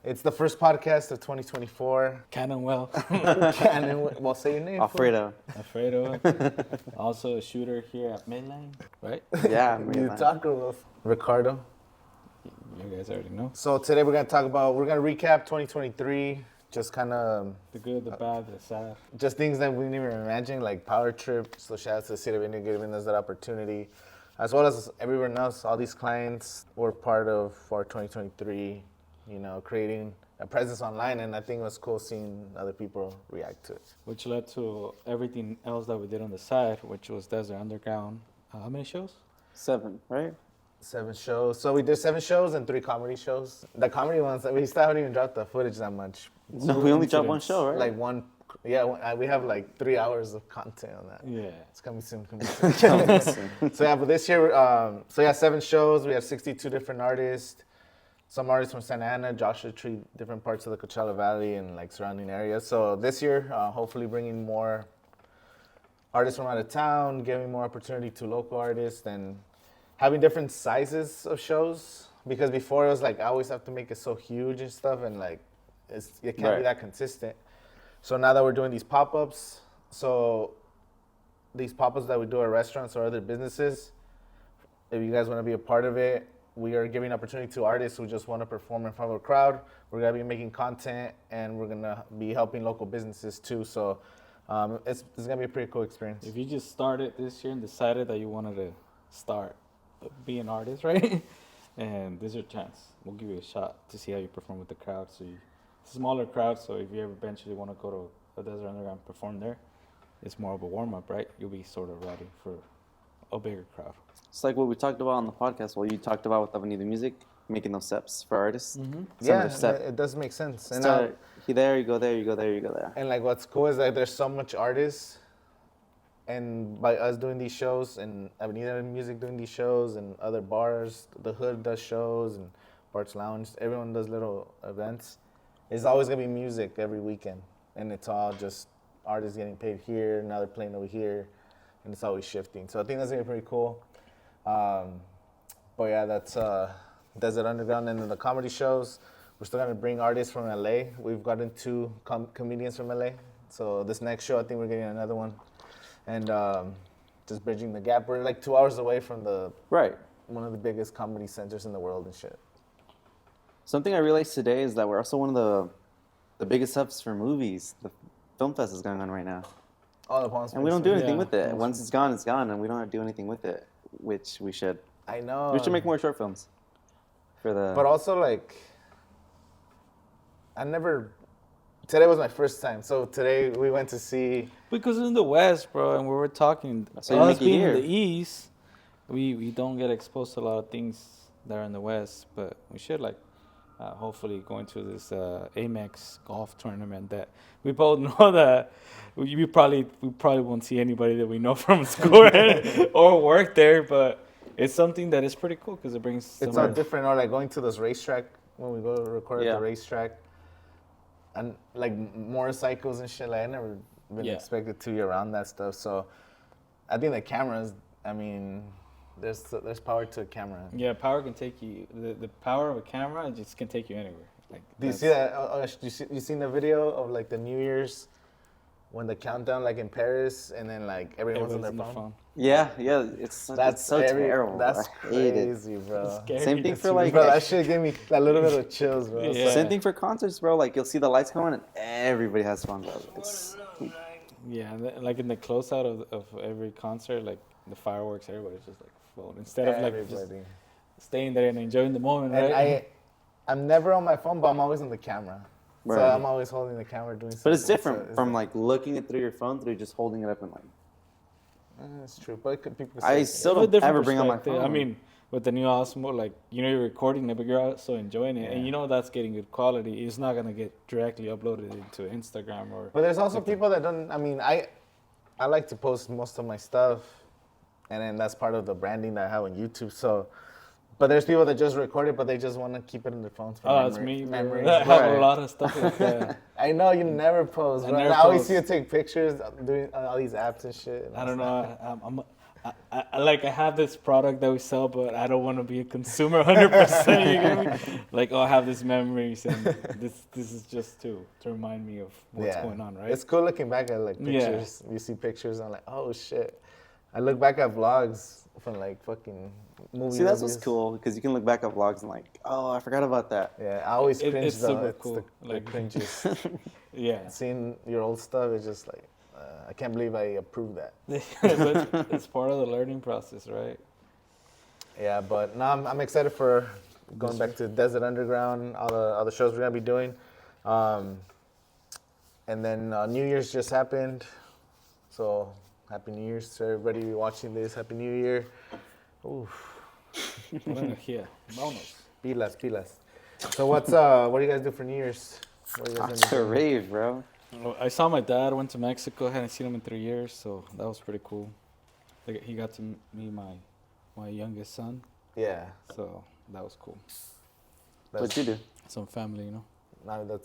It's the first podcast of 2024. Canon well. Well, say your name. Alfredo. Alfredo. Also a shooter here at Madeline, right? Yeah, You talk with Ricardo. You guys already know. So today we're going to recap 2023. Just kind of The good, the bad, the sad. just things that we didn't even imagine, like Power Trip. So shout out to the city of India giving us that opportunity. As well as everyone else, all these clients were part of our 2023, creating a presence online. And I think it was cool seeing other people react to it. Which led to everything else that we did on the side, which was Desert Underground. How many shows? 7, right? 7 shows. So we did 7 shows and 3 comedy shows. The comedy ones, we still haven't even dropped the footage that much. No, we only dropped one show, right? Like one, yeah, we have like 3 hours of content on that. Yeah. It's coming soon. So yeah, but this year, 7 shows. We have 62 different artists. Some artists from Santa Ana, Joshua Tree, different parts of the Coachella Valley and like surrounding areas. So this year, hopefully bringing more artists from out of town, giving more opportunity to local artists, and having different sizes of shows. Because before it was like I always have to make it so huge and stuff, and like it can't be that consistent. So now that we're doing these pop-ups, these pop-ups that we do at restaurants or other businesses, if you guys want to be a part of it, we are giving opportunity to artists who just want to perform in front of a crowd. We're going to be making content, and we're going to be helping local businesses too. So it's going to be a pretty cool experience. If you just started this year and decided that you wanted to start be an artist, right? And this is your chance. We'll give you a shot to see how you perform with the crowd. So it's a smaller crowd, so if you ever eventually want to go to a Desert Underground and perform there, it's more of a warm-up, right? You'll be sort of ready for a bigger crowd. It's like what we talked about on the podcast. Well, you talked about with Avenida Music, making those steps for artists. Mm-hmm. Yeah, it does make sense. And Start there, you go there, you go there, you go there. And like what's cool is that there's so much artists, and by us doing these shows and Avenida Music doing these shows and other bars, the Hood does shows and Bart's Lounge, everyone does little events. It's always gonna be music every weekend, and it's all just artists getting paid here, now they're playing over here, and it's always shifting. So I think that's gonna be pretty cool. But yeah, that's Desert Underground. And then the comedy shows, we're still gonna bring artists from LA. We've gotten 2 comedians from LA. So this next show, I think we're getting another one. And just bridging the gap. We're like 2 hours away from one of the biggest comedy centers in the world and shit. Something I realized today is that we're also one of the biggest hubs for movies. The film fest is going on right now. Oh, the Palm Springs. And we don't do anything Yeah. with it. Once it's gone, and we don't do anything with it, which we should. I know. We should make more short films. But also, like, today was my first time. So today we went to see. Because it's in the West, bro, and we were talking, So you us make it being here. in the East, we don't get exposed to a lot of things that are in the West, but we should, like, hopefully going to this Amex golf tournament that we both know that we probably won't see anybody that we know from school or work there, but it's something that is pretty cool because it brings It's all different. Or like going to this racetrack when we go to record at the racetrack, and like motorcycles and shit. Like I never been expected to be around that stuff. So I think the cameras. I mean, there's power to a camera. Yeah, power can take you. The power of a camera just can take you anywhere. Like, do you see that? You seen the video of like the New Year's when the countdown, like in Paris, and then like everyone's on their phone? Yeah, it's so terrible. That's I hate crazy, it. bro. Same thing for like. Bro, that shit gave me a little bit of chills, bro. Yeah. Same thing for concerts, bro. Like you'll see the lights going and everybody has fun, bro. Yeah, like in the closeout of every concert, like the fireworks, everybody's just like phone instead of like just staying there and enjoying the moment, and right? I'm never on my phone, but I'm always on the camera. Right. So I'm always holding the camera doing something. But it's different So from like looking it through your phone through just holding it up and like. That's true, but people. I still don't ever bring on my perspective. phone. I mean, with the new Osmo, like you're recording it, but you're also enjoying it, and that's getting good quality. It's not gonna get directly uploaded into Instagram or. But there's also people that don't. I mean, I like to post most of my stuff, and then that's part of the branding that I have on YouTube. So, but there's people that just record it, but they just want to keep it in their phones. For It's me. memories. I have a lot of stuff like that. I know you never post, I bro. never I always post. see you take pictures doing all these apps and shit. And I don't know. I have this product that we sell, but I don't want to be a consumer 100%. You get me? Like, oh, I have these memories, and this is just to remind me of what's going on, right? It's cool looking back at like pictures. You see pictures, I'm like, oh shit. I look back at vlogs from like fucking movies. See, that's what's cool because you can look back at vlogs and like, oh, I forgot about that. Yeah, I always cringe it's though. super It's cool. the Like cringes. yeah. Seeing your old stuff is just like, I can't believe I approved that. But it's part of the learning process, right? Yeah, but no, I'm excited for going back to Desert Underground, all the shows we're gonna be doing, and then New Year's just happened, so Happy New Year's to everybody watching this. Happy New Year. Oof. Yeah, vámonos. Pilas. So what do you guys do for New Year's? What are you guys It's a gonna do? rave, bro. Well, I saw my dad. Went to Mexico. Hadn't seen him in 3 years, so that was pretty cool. He got to meet my youngest son, Yeah, so that was cool. What'd you do? Some family, you know. no,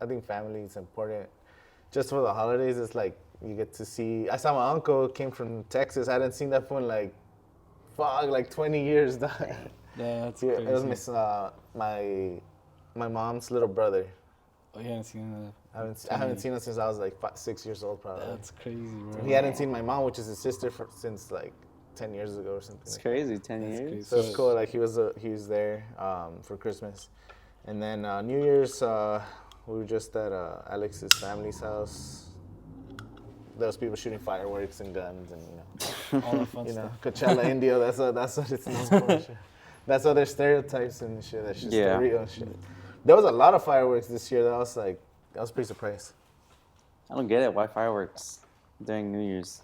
I think family is important. Just for the holidays, it's like you get to see. I saw my uncle came from Texas. I hadn't seen that for like 20 years. That's Yeah, crazy. it was my mom's little brother. Oh, you hadn't seen him. I haven't seen him since I was like 6 years old, probably. That's crazy, bro. He hadn't seen my mom, which is his sister, since like 10 years ago or something. It's like crazy, 10 That's years. crazy. So it's cool. Like he was there for Christmas, and then New Year's we were just at Alex's family's house. There was people shooting fireworks and guns, and All the fun you know, stuff. Coachella, India. That's what it's known for. and shit. That's other stereotypes and shit. That's just Yeah. the real shit. There was a lot of fireworks this year. I was pretty surprised. I don't get it. Why fireworks during New Year's?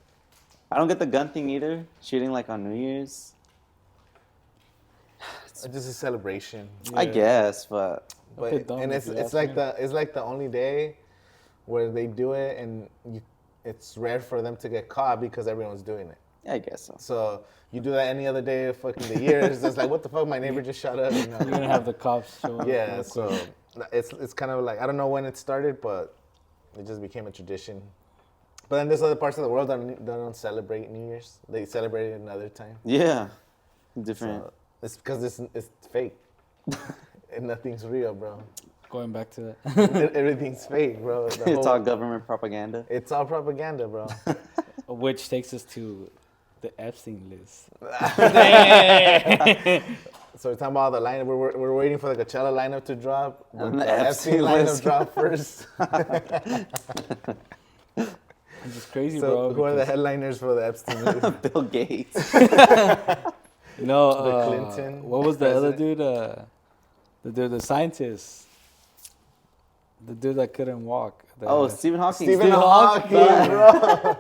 I don't get the gun thing either. Shooting like on New Year's. It's just a celebration. I guess, but bit dumb And if you it's ask like me. it's like the only day where they do it, and it's rare for them to get caught because everyone's doing it. yeah, I guess so. So you do that any other day of fucking the year, it's just like, what the fuck, my neighbor just shot up. You know? You're gonna have the cops show up. Yeah, real so quick. it's kind of like, I don't know when it started, but it just became a tradition. But then there's other parts of the world that don't celebrate New Year's. They celebrate it another time. Yeah, different. So it's because it's fake. And nothing's real, bro. Going back to that, Everything's fake, bro. It's all government propaganda. It's all propaganda, bro. which takes us to the Epstein list. So we're talking about the lineup. We're waiting for the Coachella lineup to drop. And The the Epstein Epstein lineup list. drop first. It's just crazy, So bro. who are the because- headliners for the Epstein list? Bill Gates. No, The Clinton what was the other president? dude? The scientist. The dude that couldn't walk. Oh, Stephen Hawking. Stephen Hawking, bro.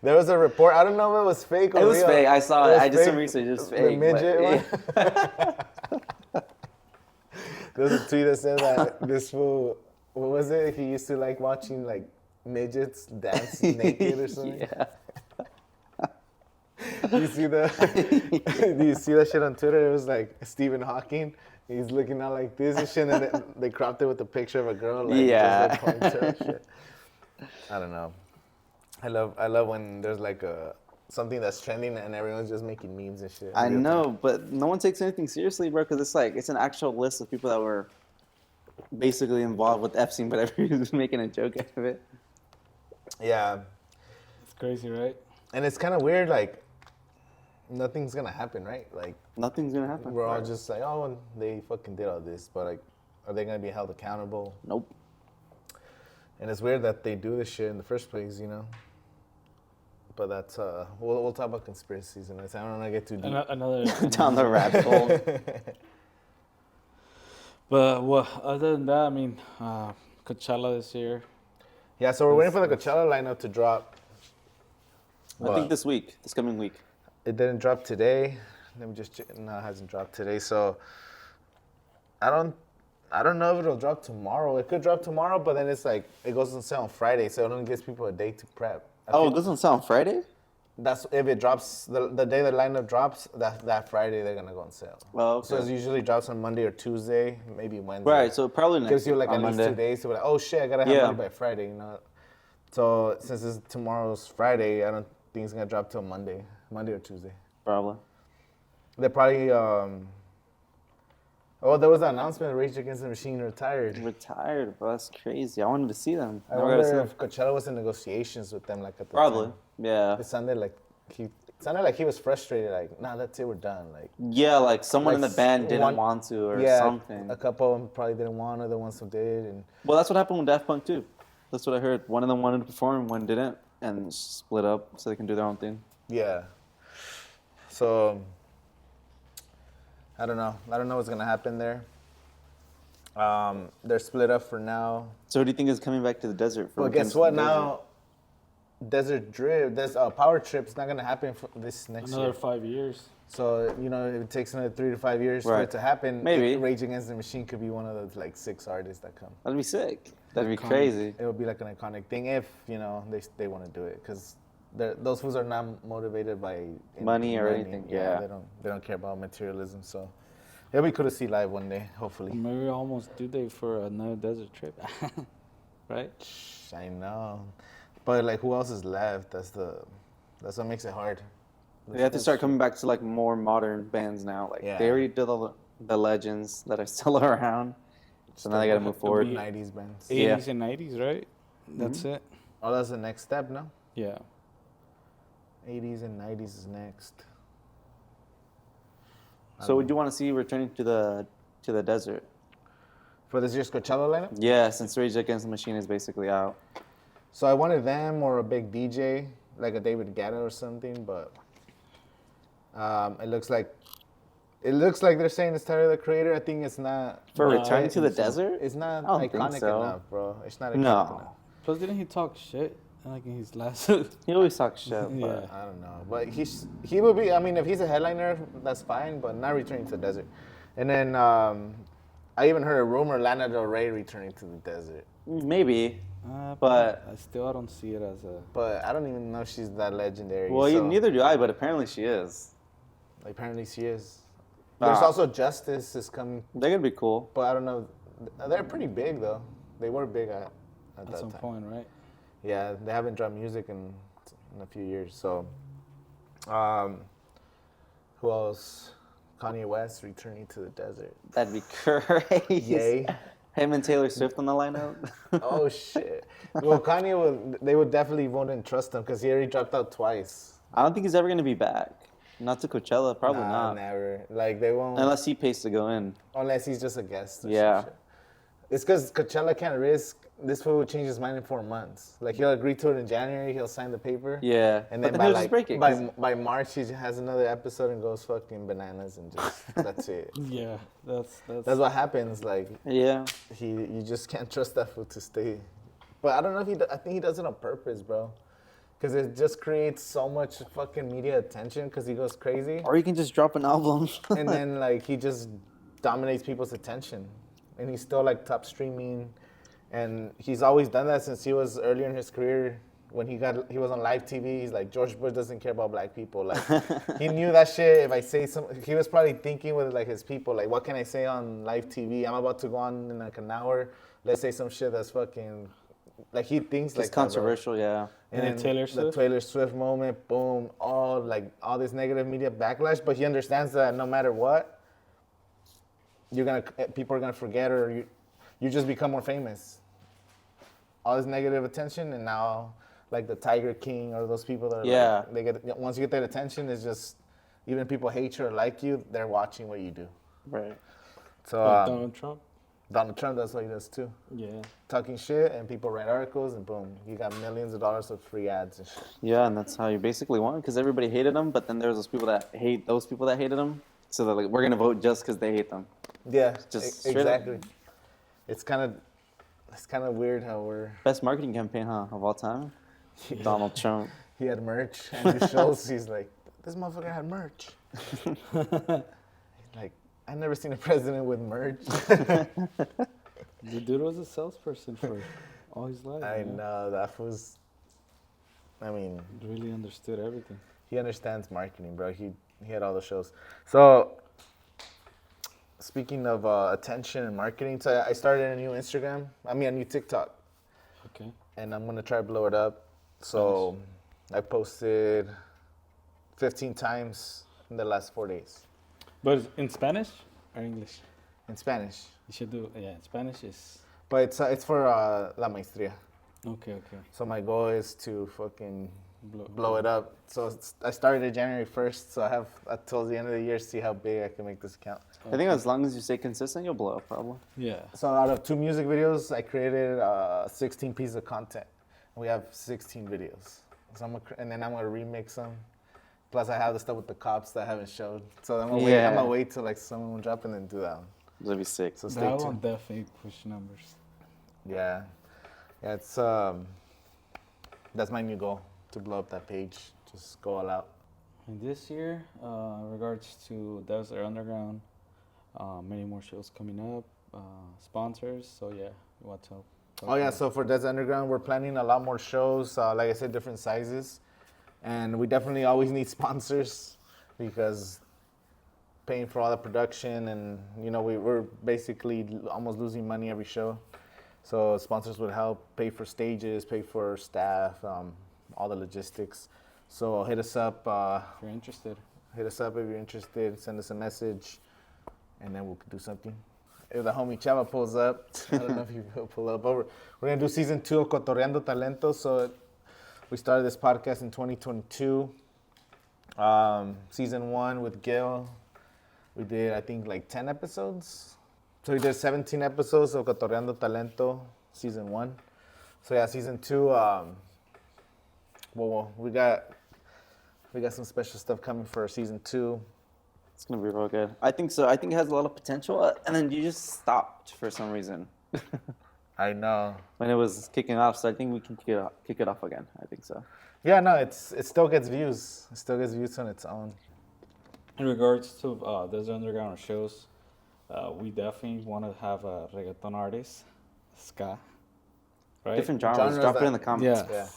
There was a report. I don't know if it was fake or It was real. fake. I saw it. was I did some fake. research. It was The fake. midget but- one. There was a tweet that said that this fool, what was it? He used to like watching like midgets dance naked or something. Yeah. Do you see do you see that shit on Twitter? It was like Stephen Hawking. He's looking out like this and shit, and then they cropped it with a picture of a girl. Like, Yeah. just, like, pointing to her shit. I don't know. I love when there's like something that's trending and everyone's just making memes and shit. I Real know, but no one takes anything seriously, bro, because it's an actual list of people that were basically involved with Epstein, but everyone's making a joke out of it. time. Yeah, It's crazy, right? and it's kind of weird. Like nothing's gonna happen, right? Like Nothing's gonna happen. we're all just like, oh, they fucking did all this, but like, are they gonna be held accountable? Nope. And it's weird that they do this shit in the first place, you know. But that's we'll talk about conspiracies and I don't want to get too deep. Another. Down the rabbit hole. But well, other than that, I mean, Coachella this year. Yeah, so we're waiting for the Coachella lineup to drop. I think this coming week. It didn't drop today. Let me just check. No, it hasn't dropped today. So I don't know if it'll drop tomorrow. It could drop tomorrow, but then it's like it goes on sale on Friday, so it only gives people a day to prep. Oh, it doesn't sound Friday? That's if it drops the day the lineup drops. That Friday they're gonna go on sale. Well, okay. So it usually drops on Monday or Tuesday, maybe Wednesday. Right, so probably next gives you like on at least Monday. 2 days to be like, oh shit, I gotta have Yeah. money by Friday, you know. So since tomorrow's Friday, I don't think it's gonna drop till Monday. Monday or Tuesday. Probably. They probably. Oh, there was an announcement. Rage Against the Machine retired. Retired, bro. That's crazy. I wanted to see them. I Never got to see wonder them. if Coachella was in negotiations with them, like at the Probably. time. Yeah. It sounded like he was frustrated. Like, nah, that's it. We're done. Like. Yeah, like someone in the Like band didn't one- want to or Yeah, something. a couple of them probably didn't want, other ones who did, and Well, that's what happened with Daft Punk too. That's what I heard. One of them wanted to perform, one didn't, and split up so they can do their own thing. yeah. So I don't know. I don't know what's gonna happen there. They're split up for now. So, who do you think is coming back to the desert? For But Return guess to what? the Desert? Now, Desert Drift, this Power Trip's not gonna happen for this next Another year. 5 years. So it takes another 3 to 5 years for Right. it to happen. Maybe. Rage Against the Machine could be one of those like 6 artists that come. That'd be sick. That'd be Iconic. crazy. It would be like an iconic thing if they want to do it, because those fools are not motivated by Money or anything, yeah. they don't care about materialism. So it'll be cool to see live one day, hopefully. Maybe almost due date for another desert trip. Right? I know, but like who else is left? That's what makes it hard. They have to start coming back to like more modern bands now. Like Yeah. they already did all the legends that are still around. So now they got to move forward. 90s bands. 80s and 90s, right? That's Mm-hmm. it. Oh, that's the next step, no? Yeah. 80s and 90s is next. So would you want to see returning to the desert? For this year's Coachella lineup? Yeah, since Rage Against the Machine is basically out. So I wanted them or a big DJ, like a David Guetta or something, but it looks like they're saying it's Tyler the Creator. I think it's not. For Nah, returning to the it's- desert? It's not I don't think iconic so. enough, bro. It's not iconic No. enough. Plus, didn't he talk shit like in his last? He always talks shit. But Yeah. I don't know, but he will be. I mean, if he's a headliner, that's fine, but not returning to the desert. And then I even heard a rumor Lana Del Rey returning to the desert, maybe. But I don't see it as a. but I don't even know if she's that legendary. Well, so neither do I, but apparently she is. apparently she is. There's also Justice is coming, They're gonna be cool. but I don't know. They're pretty big though. They were big at At that some time. point, right? Yeah, they haven't dropped music in a few years. So, who else? Kanye West returning to the desert. That'd be crazy. Yay. Him and Taylor Swift on the lineup. Oh shit. Well, they would definitely wouldn't trust him because he already dropped out twice. I don't think he's ever gonna be back. Not to Coachella, probably Nah, not. never. Like they won't Unless he pays to go in. unless he's just a guest. Or Yeah. some shit. It's because Coachella can't risk this fool will change his mind in 4 months. Like he'll agree to it in January, he'll sign the paper. Yeah. And But then then by he'll just break it. 'cause- by March he has another episode and goes fucking bananas and just that's it. Yeah, that's That's what happens. Like yeah. you just can't trust that fool to stay. But I don't know if I think he does it on purpose, bro. Because it just creates so much fucking media attention because he goes crazy. Or you can just drop an album. And then like he just dominates people's attention. And he's still like top streaming. And he's always done that since he was earlier in his career. When he was on live TV, he's like, George Bush doesn't care about black people. Like he knew that shit. If I say he was probably thinking with like his people, like what can I say on live TV? I'm about to go on in like an hour. Let's say some shit that's fucking like he thinks It's like that, bro. controversial, yeah. And And then Taylor the Swift? Taylor Swift moment, boom, all this negative media backlash. But he understands that no matter what, people are gonna forget, or you just become more famous. All this negative attention, and now like the Tiger King or those people that are Yeah. like, they get once you get that attention, it's just even if people hate you or like you, they're watching what you do. Right. So Like Donald Trump. Donald Trump, that's what he does too. Yeah. Talking shit, and people write articles, and boom, you got millions of dollars of free ads and shit. Yeah, and that's how you basically won because everybody hated him, but then there's those people that hate those people that hated him. So they're like, we're gonna vote just because they hate them. Yeah, Just straight up. exactly. It's kind of weird how Best marketing campaign, huh, of all time? Donald Trump. he had merch and his shows. He's like, this motherfucker had merch. Like, I've never seen a president with merch. The dude was a salesperson for all his life. I man. know that was. I mean, Really understood everything. he understands marketing, bro. He had all the shows. So, speaking of attention and marketing, so I started a new a new TikTok, Okay. and I'm gonna try to blow it up. So, I posted 15 times in the last 4 days. But in Spanish or English? In Spanish. You should do, yeah, in Spanish is... But it's for La Maestria. Okay. So my goal is to fucking blow it up. So I started it January 1st, so I have until the end of the year to see how big I can make this account. I think as long as you stay consistent, you'll blow up, probably. Yeah. So out of 2 music videos, I created 16 pieces of content. We have 16 videos. So and then I'm gonna remix them. Plus I have the stuff with the cops that I haven't showed. So I'm gonna wait till like someone will drop and then do that one. That'd be sick. So stay That tuned. one definitely push numbers. Yeah, it's that's my new goal, to blow up that page. Just go all out. And this year, in regards to Desert Underground, many more shows coming up, sponsors. So yeah, you want to talk Oh yeah, about so for Desert Underground, we're planning a lot more shows. Like I said, different sizes, and we definitely always need sponsors because paying for all the production, and we're basically almost losing money every show. So sponsors would help pay for stages, pay for staff, all the logistics. So hit us up. if you're interested. Hit us up if you're interested. Send us a message, and then we'll do something. If the homie Chava pulls up, I don't know if he'll pull up. But we're gonna do season 2 of Cotorreando Talento. So we started this podcast in 2022. Season 1 with Gil, we did I think like 10 episodes. So we did 17 episodes of Cotorreando Talento, season 1. So yeah, season 2. Well, we got some special stuff coming for season 2. It's gonna be real good. I think so. I think it has a lot of potential, and then you just stopped for some reason I know. when it was kicking off. So I think we can kick it off again. I think so. Yeah, no, it still gets views. It still gets views on its own. In regards to Desert Underground shows, we definitely want to have a reggaeton artist, ska, right? Different genres. Genres Drop it in that- the comments. Yeah.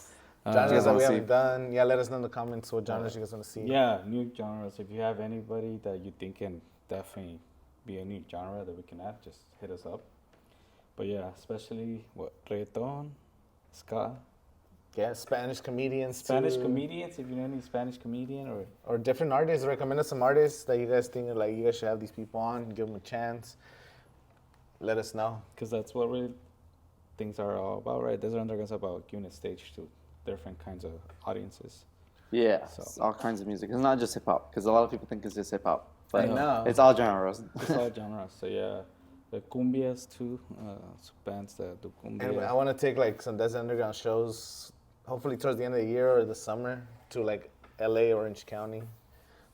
Uh, Genres that wanna we see? haven't done. Yeah, let us know in the comments what genres you guys want to see. Yeah, new genres. If you have anybody that you think can definitely be a new genre that we can add, just hit us up. But yeah, especially reggaeton, ska, Yeah, Spanish comedians Spanish too. comedians. If you know any Spanish comedian or Or different artists. Recommend us some artists that you guys think like you guys should have these people on. Give them a chance. Let us know. because that's what really things are all about, right? Desert Underground's about giving a stage to different kinds of audiences. Yeah, So- it's all kinds of music. It's not just hip hop, because a lot of people think it's just hip hop. But I know. it's all genres. It's all genres. So yeah, the cumbias too, some bands that do cumbia. And I want to take like some Desert Underground shows, hopefully towards the end of the year or the summer, to like LA, Orange County,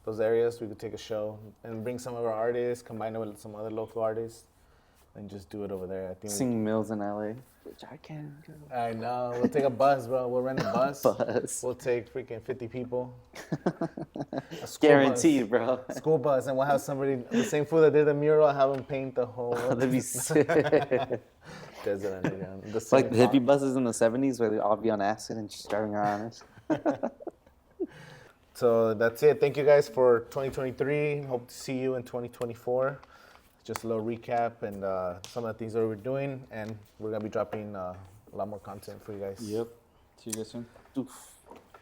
those areas. We could take a show and bring some of our artists, combine it with some other local artists, and just do it over there. I think. Sing Mills in LA, which I can go. I know. We'll take a bus, bro. We'll rent a bus. Bus. We'll take freaking 50 people. A school Guaranteed, bro. Bus. School bus, and we'll have somebody, the same fool that did the mural, have them paint the whole That'd be sick. Desert Underground. The It's like same the hippie font. buses in the 70s where they all be on acid and just driving around it. So that's it. Thank you guys for 2023. Hope to see you in 2024. Just a little recap and some of the things that we're doing, and we're gonna be dropping a lot more content for you guys. Yep. See you guys soon. Oof.